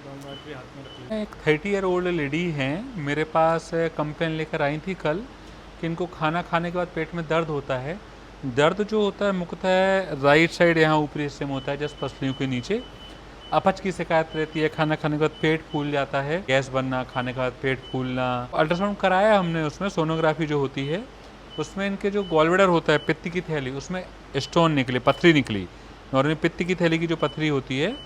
एक 30 year old lady हैं मेरे पास, कंप्लेन लेकर आई थी कल कि इनको खाना खाने के बाद पेट में दर्द होता है। दर्द जो होता है मुख्यतः राइट साइड यहाँ ऊपरी हिस्से में होता है, जस्ट पसलियों के नीचे। अपच की शिकायत रहती है, खाना खाने के बाद पेट फूल जाता है, गैस बनना, खाने के बाद पेट फूलना। अल्ट्रासाउंड कराया हमने, उसमें सोनोग्राफी जो होती है उसमें इनके जो गॉलब्लैडर होता है, पित्त की थैली, उसमें स्टोन निकली, पथरी निकली। और पित्त की थैली की जो पथरी होती है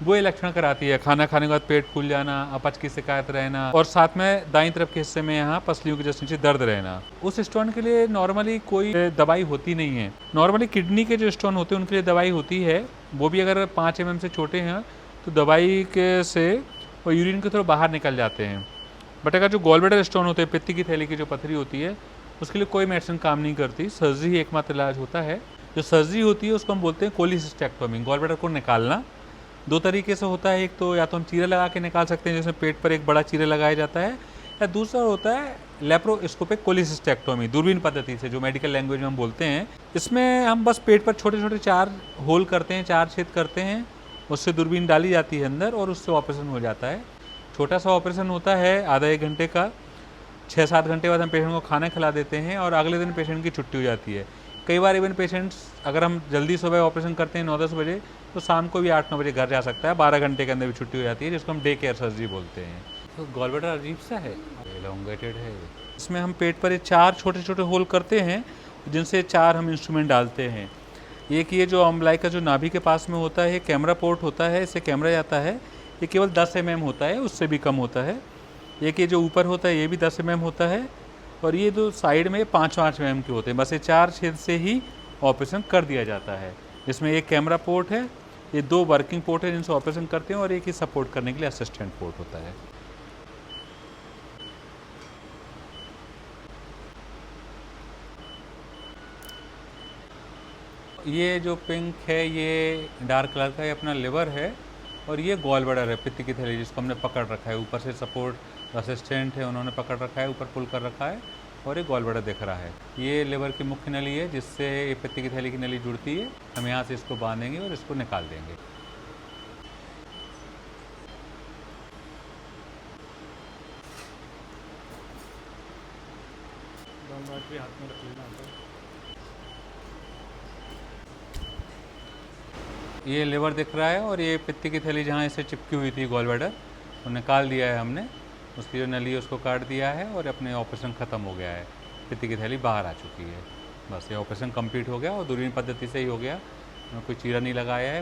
वो ये लक्षण कराती है, खाना खाने के बाद पेट फूल जाना, अपच की शिकायत रहना, और साथ में दाईं तरफ के हिस्से में यहाँ पसलियों के जस्ट नीचे दर्द रहना। उस स्टोन के लिए नॉर्मली कोई दवाई होती नहीं है। नॉर्मली किडनी के जो स्टोन होते हैं उनके लिए दवाई होती है, वो भी अगर 5 mm से छोटे हैं तो दवाई के से वो यूरिन के थ्रू बाहर निकल जाते हैं। बट अगर जो गॉलब्लैडर स्टोन होते हैं, पित्त की थैली की जो पथरी होती है, उसके लिए कोई मेडिसिन काम नहीं करती, सर्जरी ही एकमात्र इलाज होता है। जो सर्जरी होती है उसको हम बोलते हैं कोलिसिस्टेक्टोमी, गॉलब्लैडर को निकालना। 2 तरीके से होता है, एक तो या तो हम चीरा लगा के निकाल सकते हैं, जिसमें पेट पर एक बड़ा चीरा लगाया जाता है, या दूसरा होता है लेप्रोस्कोपिक कोलिसिस्टेक्टोमी, दूरबीन पद्धति से, जो मेडिकल लैंग्वेज में हम बोलते हैं। इसमें हम बस पेट पर छोटे छोटे 4 होल करते हैं, 4 छेद करते हैं, उससे दूरबीन डाली जाती है अंदर और उससे ऑपरेशन हो जाता है। छोटा सा ऑपरेशन होता है, आधा 1 घंटे का। 6-7 घंटे बाद हम पेशेंट को खाना खिला देते हैं और अगले दिन पेशेंट की छुट्टी हो जाती है। कई बार इवन पेशेंट्स, अगर हम जल्दी सुबह ऑपरेशन करते हैं 9-10 बजे, तो शाम को भी 8-9 बजे घर जा सकता है, 12 घंटे के अंदर भी छुट्टी हो जाती है, जिसको हम डे केयर सर्जरी बोलते हैं। तो गॉलब्लैडर अजीब सा है, एलोंगेटेड है। इसमें हम पेट पर 4 छोटे छोटे होल करते हैं, जिनसे 4 हम इंस्ट्रूमेंट डालते हैं। एक ये जो अम्बलाई का जो नाभि के पास में होता है, कैमरा पोर्ट होता है, इससे कैमरा जाता है, ये केवल 10 mm होता है, उससे भी कम होता है। एक ये जो ऊपर होता है ये भी 10 mm होता है, और ये जो साइड में 5-5 mm के होते हैं। बस ये 4 छेद से ही ऑपरेशन कर दिया जाता है। इसमें एक कैमरा पोर्ट है, ये 2 वर्किंग पोर्ट है जिनसे ऑपरेशन करते हैं, और एक ही सपोर्ट करने के लिए असिस्टेंट पोर्ट होता है। ये जो पिंक है ये डार्क कलर का, ये अपना लिवर है, और ये गॉलब्लैडर है, पित्त की थैली, जिसको हमने पकड़ रखा है। ऊपर से सपोर्ट असिस्टेंट है, उन्होंने पकड़ रखा है, ऊपर पुल कर रखा है, और ये गॉलब्लैडर दिख रहा है। ये लिवर की मुख्य नली है, जिससे ये पित्त की थैली की नली जुड़ती है। हम यहाँ से इसको बांधेंगे और इसको निकाल देंगे। ये लिवर दिख रहा है, और ये पित्त की थैली जहाँ इसे चिपकी हुई थी गॉलब्लैडर, वो निकाल दिया है हमने। उसकी जो नली है उसको काट दिया है, और अपने ऑपरेशन ख़त्म हो गया है। पित्त की थैली बाहर आ चुकी है। बस ये ऑपरेशन कंप्लीट हो गया, और दूरबीन पद्धति से ही हो गया, कोई चीरा नहीं लगाया है।